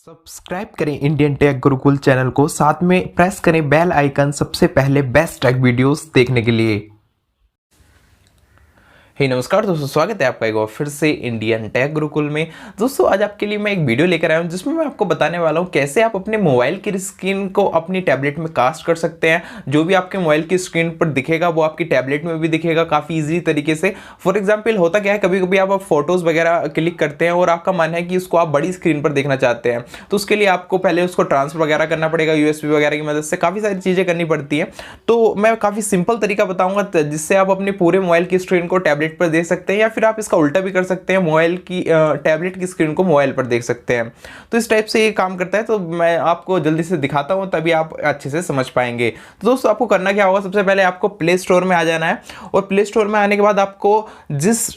Subscribe करें Indian tech Gurukul channel को, साथ में प्रेस करें बेल आइकन सबसे पहले बेस्ट टेक वीडियोस देखने के लिए। नमस्कार दोस्तों, स्वागत है आपका एक बार फिर से इंडियन टेक गुरुकुल में। दोस्तों आज आपके लिए मैं एक वीडियो लेकर आया हूं जिसमें मैं आपको बताने वाला हूं कैसे आप अपने मोबाइल की स्क्रीन को अपनी टैबलेट में कास्ट कर सकते हैं। जो भी आपके मोबाइल की स्क्रीन पर दिखेगा वो आपकी टैबलेट में भी दिखेगा काफ़ी ईजी तरीके से। फॉर एग्जाम्पल होता क्या है, कभी कभी आप फोटोज़ वगैरह क्लिक करते हैं और आपका मन है कि उसको आप बड़ी स्क्रीन पर देखना चाहते हैं, तो उसके लिए आपको पहले उसको ट्रांसफर वगैरह करना पड़ेगा USB वगैरह की मदद से, काफ़ी सारी चीज़ें करनी पड़ती हैं। तो मैं काफ़ी सिंपल तरीका बताऊँगा जिससे आप अपने पूरे मोबाइल की स्क्रीन को टैबलेट पर देख सकते हैं, या फिर आप इसका उल्टा भी कर सकते हैं, मोबाइल की टैबलेट की स्क्रीन को मोबाइल पर देख सकते हैं। तो इस टाइप से ये काम करता है, तो मैं आपको जल्दी से दिखाता हूं तभी आप अच्छे से समझ पाएंगे। तो दोस्तों आपको करना क्या होगा, सबसे पहले आपको प्ले स्टोर में आ जाना है, और प्ले स्टोर में आने के बाद आपको जिस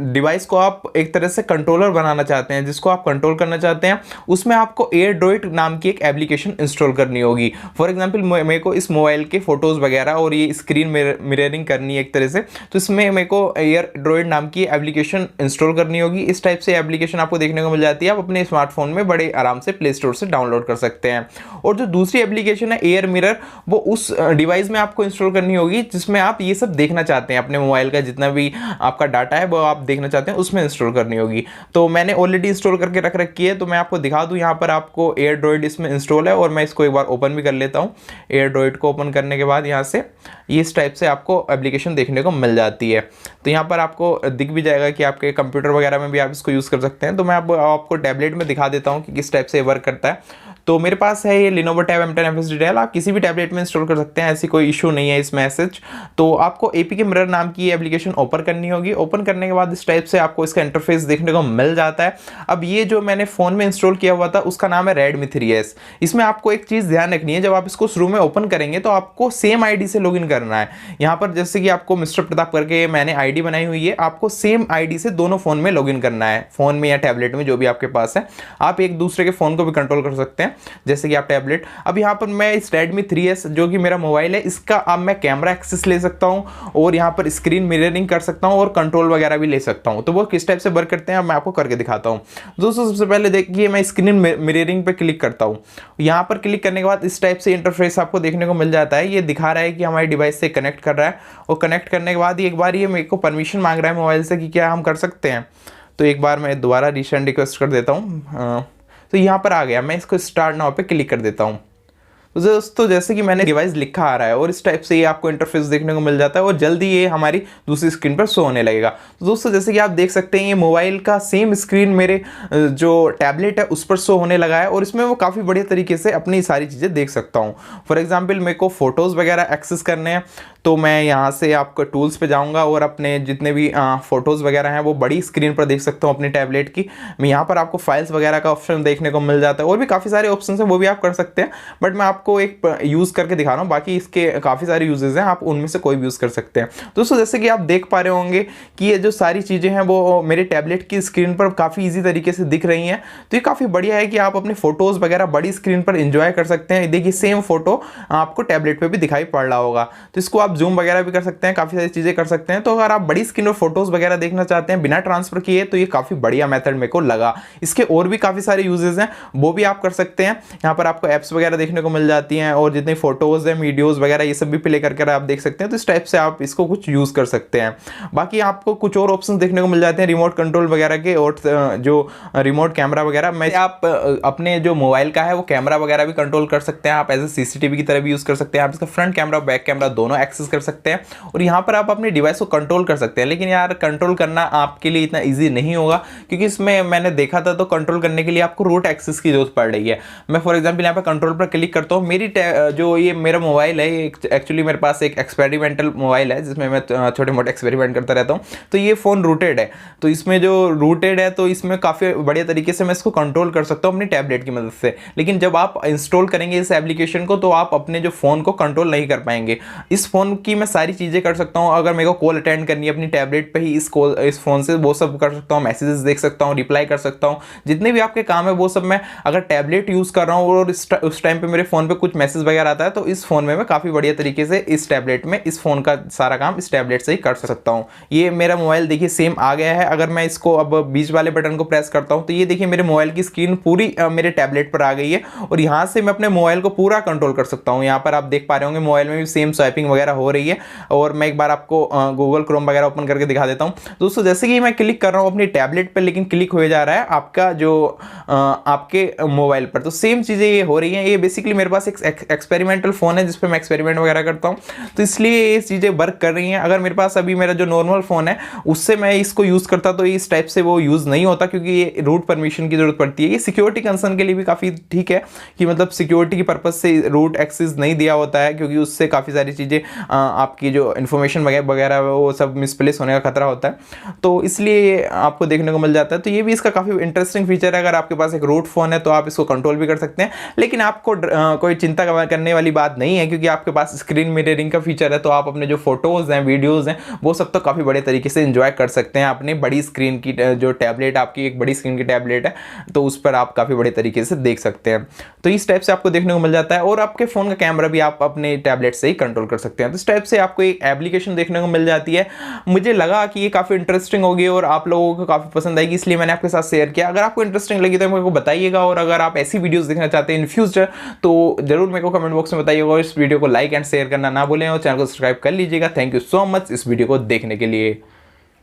डिवाइस को आप एक तरह से कंट्रोलर बनाना चाहते हैं, जिसको आप कंट्रोल करना चाहते हैं, उसमें आपको एयरड्रॉइड नाम की एक एप्लीकेशन इंस्टॉल करनी होगी। फॉर एग्जाम्पल मेरे को इस मोबाइल के फोटोज़ वगैरह और ये स्क्रीन मिररिंग करनी है एक तरह से, तो इसमें मेरे को एयरड्रॉइड नाम की एप्लीकेशन इंस्टॉल करनी होगी। इस टाइप से एप्लीकेशन आपको देखने को मिल जाती है, आप अपने स्मार्टफोन में बड़े आराम से प्ले स्टोर से डाउनलोड कर सकते हैं। और जो दूसरी एप्लीकेशन है एयर मिरर, वो उस डिवाइस में आपको इंस्टॉल करनी होगी जिसमें आप ये सब देखना चाहते हैं, अपने मोबाइल का जितना भी आपका डाटा है वो आप देखना चाहते हैं, उसमें इंस्टॉल करनी होगी। तो मैंने ऑलरेडी इंस्टॉल करके रख रखी है, तो मैं आपको दिखा दूं, यहाँ पर आपको एयरड्रॉइड इसमें इंस्टॉल है, और मैं इसको एक बार ओपन भी कर लेता हूँ। एयरड्रॉइड को ओपन करने के बाद यहाँ से इस टाइप से आपको एप्लीकेशन देखने को मिल जाती है। तो यहाँ पर आपको दिख भी जाएगा कि आपके कंप्यूटर वगैरह में भी आप इसको यूज़ कर सकते हैं। तो मैं आपको टैबलेट में दिखा देता हूँ कि किस टाइप से वर्क करता है। तो मेरे पास है ये Lenovo Tab M10 FSD Dell, आप किसी भी टैबलेट में इंस्टॉल कर सकते हैं, ऐसी कोई इशू नहीं है इसमें मैसेज। तो आपको APK मिरर नाम की एप्लीकेशन ओपन करनी होगी। ओपन करने के बाद इस टाइप से आपको इसका इंटरफेस देखने को मिल जाता है। अब ये जो मैंने फ़ोन में इंस्टॉल किया हुआ था उसका नाम है Redmi 3S। इसमें आपको एक चीज़ ध्यान रखनी है, जब आप इसको शुरू में ओपन करेंगे तो आपको सेम ID से लॉगिन करना है। यहाँ पर जैसे कि आपको मिस्टर प्रताप करके मैंने ID बनाई हुई है, आपको सेम ID से दोनों फ़ोन में लॉगिन करना है, फ़ोन में या टैबलेट में जो भी आपके पास है। आप एक दूसरे के फ़ोन को भी कंट्रोल कर सकते हैं, जैसे कि आप टैबलेट। अब यहाँ पर मैं इस Redmi 3S जो कि मेरा मोबाइल है, इसका अब मैं कैमरा एक्सेस ले सकता हूँ, और यहाँ पर स्क्रीन मिररिंग कर सकता हूँ, और कंट्रोल वगैरह भी ले सकता हूँ। तो वो किस टाइप से वर्क करते हैं मैं आपको करके दिखाता हूँ। दोस्तों सबसे पहले देखिए, मैं स्क्रीन मिररिंग पे क्लिक करता हूँ। यहाँ पर क्लिक करने के बाद इस टाइप से इंटरफेस आपको देखने को मिल जाता है। ये दिखा रहा है कि हमारी डिवाइस से कनेक्ट कर रहा है, और कनेक्ट करने के बाद एक बार ये मेरे को परमिशन मांग रहा है मोबाइल से कि क्या हम कर सकते हैं। तो एक बार मैं दोबारा रीसेंड रिक्वेस्ट कर देता हूँ। तो यहाँ पर आ गया, मैं इसको स्टार्ट नाउ पे क्लिक कर देता हूँ। तो दोस्तों जैसे कि मैंने डिवाइस लिखा आ रहा है, और इस टाइप से ये आपको इंटरफेस देखने को मिल जाता है, और जल्दी ये हमारी दूसरी स्क्रीन पर शो होने लगेगा। तो दोस्तों जैसे कि आप देख सकते हैं, ये मोबाइल का सेम स्क्रीन मेरे जो टैबलेट है उस पर शो होने लगा है, और इसमें वो काफ़ी बढ़िया तरीके से अपनी सारी चीज़ें देख सकता हूँ। फॉर एग्जाम्पल मेरे को फोटोज़ वगैरह एक्सेस करने हैं, तो मैं यहाँ से आपको टूल्स पे जाऊँगा, और अपने जितने भी फ़ोटोज़ वगैरह हैं वो बड़ी स्क्रीन पर देख सकता हूँ अपनी टैबलेट की। मैं यहाँ पर आपको फाइल्स वगैरह का ऑप्शन देखने को मिल जाता है, और भी काफ़ी सारे ऑप्शन हैं वो भी आप कर सकते हैं, बट मैं आपको एक यूज़ करके दिखा रहा हूँ। बाकी इसके काफ़ी सारे यूजेस हैं, आप उनमें से कोई भी यूज़ कर सकते हैं। दोस्तों जैसे कि आप देख पा रहे होंगे कि ये जो सारी चीज़ें हैं वो मेरे टैबलेट की स्क्रीन पर काफ़ी ईजी तरीके से दिख रही हैं। तो ये काफ़ी बढ़िया है कि आप अपने फ़ोटोज़ वगैरह बड़ी स्क्रीन पर इंजॉय कर सकते हैं। देखिए सेम फोटो आपको टैबलेट पर भी दिखाई पड़ रहा होगा, तो इसको आप जूम वगैरह भी कर सकते हैं, काफ़ी सारी चीज़ें कर सकते हैं। तो अगर आप बड़ी स्क्रीन और फोटोज़ वगैरह देखना चाहते हैं बिना ट्रांसफर किए, तो ये काफ़ी बढ़िया मेथड मेरे को लगा। इसके और भी काफ़ी सारे यूजेस हैं, वो भी आप कर सकते हैं। यहाँ पर आपको ऐप्स वगैरह देखने को मिल जाती हैं, और जितनी फोटोज़ हैं, वीडियोज़ वगैरह ये सब भी प्ले करके आप देख सकते हैं। तो इस टाइप से आप इसको कुछ यूज़ कर सकते हैं। बाकी आपको कुछ और ऑप्शन देखने को मिल जाते हैं रिमोट कंट्रोल वगैरह के, और जो रिमोट कैमरा वगैरह में आप अपने जो मोबाइल का है वो कैमरा वगैरह भी कंट्रोल कर सकते हैं। आप एज ए CCTV की तरह भी यूज़ कर सकते हैं। आप इसका फ्रंट कैमरा और बैक कैमरा दोनों एक्सेस कर सकते हैं, और यहाँ पर आप अपने डिवाइस को कंट्रोल कर सकते हैं। लेकिन यार कंट्रोल करना आपके लिए इतना ईजी नहीं होगा, क्योंकि इसमें मैंने देखा था तो कंट्रोल करने के लिए आपको रूट एक्सेस की जरूरत पड़ रही है। मैं फॉर एग्जाम्पल यहाँ पर कंट्रोल पर क्लिक करता हूँ। मेरी जो ये मेरा मोबाइल है, एक्चुअली मेरे पास एक एक्सपेरिमेंटल मोबाइल है जिसमें मैं छोटे मोटे एक्सपेरिमेंट करता रहता हूँ। तो ये फ़ोन रूटेड है, तो इसमें जो रूटेड है तो इसमें काफ़ी बढ़िया तरीके से मैं इसको कंट्रोल कर सकता हूँ अपनी टैबलेट की मदद से। लेकिन जब आप इंस्टॉल करेंगे इस एप्लीकेशन को, तो आप अपने जो फ़ोन को कंट्रोल नहीं कर पाएंगे। इस फ़ोन फ़ोन की मैं सारी चीज़ें कर सकता हूँ। अगर मेरे को कॉल अटेंड करनी है अपनी टैबलेट पे ही इस फ़ोन से वो सब कर सकता हूँ, मैसेजेस देख सकता हूँ, रिप्लाई कर सकता हूँ, जितने भी आपके काम है वो सब मैं अगर टैबलेट यूज़ कर रहा हूँ और उस टाइम पे मेरे फ़ोन पे कुछ मैसेज वगैरह आता है तो इस फ़ोन में मैं काफ़ी बढ़िया तरीके से इस टैबलेट में इस फ़ोन का सारा काम इस टैबलेट से ही कर सकता हूँ। ये मेरा मोबाइल देखिए सेम आ गया है। अगर मैं इसको अब बीच वाले बटन को प्रेस करता हूँ तो ये देखिए मेरे मोबाइल की स्क्रीन पूरी मेरे टैबलेट पर आ गई है और यहाँ से मैं अपने मोबाइल को पूरा कंट्रोल कर सकता हूँ। यहाँ पर आप देख पा रहे होंगे मोबाइल में भी सेम स्वाइपिंग वगैरह हो रही है और मैं एक बार आपको गूगल क्रोम वगैरह ओपन करके दिखा देता हूँ। दोस्तों जैसे कि मैं क्लिक कर रहा हूँ अपनी टैबलेट पर, लेकिन क्लिक हो जा रहा है आपका जो आपके मोबाइल पर, तो सेम चीज़ें ये हो रही हैं। ये बेसिकली मेरे पास एक एक्सपेरिमेंटल फ़ोन है जिस पर मैं एक्सपेरिमेंट वगैरह करता हूँ, तो इसलिए ये चीज़ें वर्क कर रही हैं। अगर मेरे पास अभी मेरा जो नॉर्मल फ़ोन है उससे मैं इसको यूज़ करता तो इस टाइप से वो यूज़ नहीं होता, क्योंकि ये रूट परमिशन की ज़रूरत पड़ती है। ये सिक्योरिटी कंसर्न के लिए भी काफ़ी ठीक है कि मतलब सिक्योरिटी की पर्पज़ से रूट एक्सेस नहीं दिया होता है, क्योंकि उससे काफ़ी सारी चीज़ें आपकी जो इन्फॉर्मेशन वगैरह वो सब मिसप्लेस होने का खतरा होता है, तो इसलिए आपको देखने को मिल जाता है। तो ये भी इसका काफ़ी इंटरेस्टिंग फीचर है। अगर आपके पास एक रूट फ़ोन है तो आप इसको कंट्रोल भी कर सकते हैं, लेकिन आपको कोई चिंता करने वाली बात नहीं है, क्योंकि आपके पास स्क्रीन मिररिंग का फीचर है। तो आप अपने जो फोटोज़ हैं, वीडियोज़ हैं, वो सब तो काफ़ी बड़े तरीके से एंजॉय कर सकते हैं अपनी बड़ी स्क्रीन की जो टैबलेट, आपकी एक बड़ी स्क्रीन की टैबलेट है तो उस पर आप काफ़ी बड़े तरीके से देख सकते हैं। तो इस टाइप से आपको देखने को मिल जाता है और आपके फ़ोन का कैमरा भी आप अपने टैबलेट से ही कंट्रोल कर सकते हैं। तो इस टाइप से आपको एक एप्लीकेशन देखने को मिल जाती है। मुझे लगा कि ये काफ़ी इंटरेस्टिंग होगी और आप लोगों को काफ़ी पसंद आएगी, इसलिए मैंने आपके साथ शेयर किया। अगर आपको इंटरेस्टिंग लगी तो मेरे को बताइएगा, और अगर आप ऐसी वीडियोस देखना चाहते हैं इन फ्यूचर तो जरूर मेरे को कमेंट बॉक्स में बताइएगा। और इस वीडियो को लाइक एंड शेयर करना ना भूलें और चैनल को सब्सक्राइब कर लीजिएगा। थैंक यू सो मच इस वीडियो को देखने के लिए।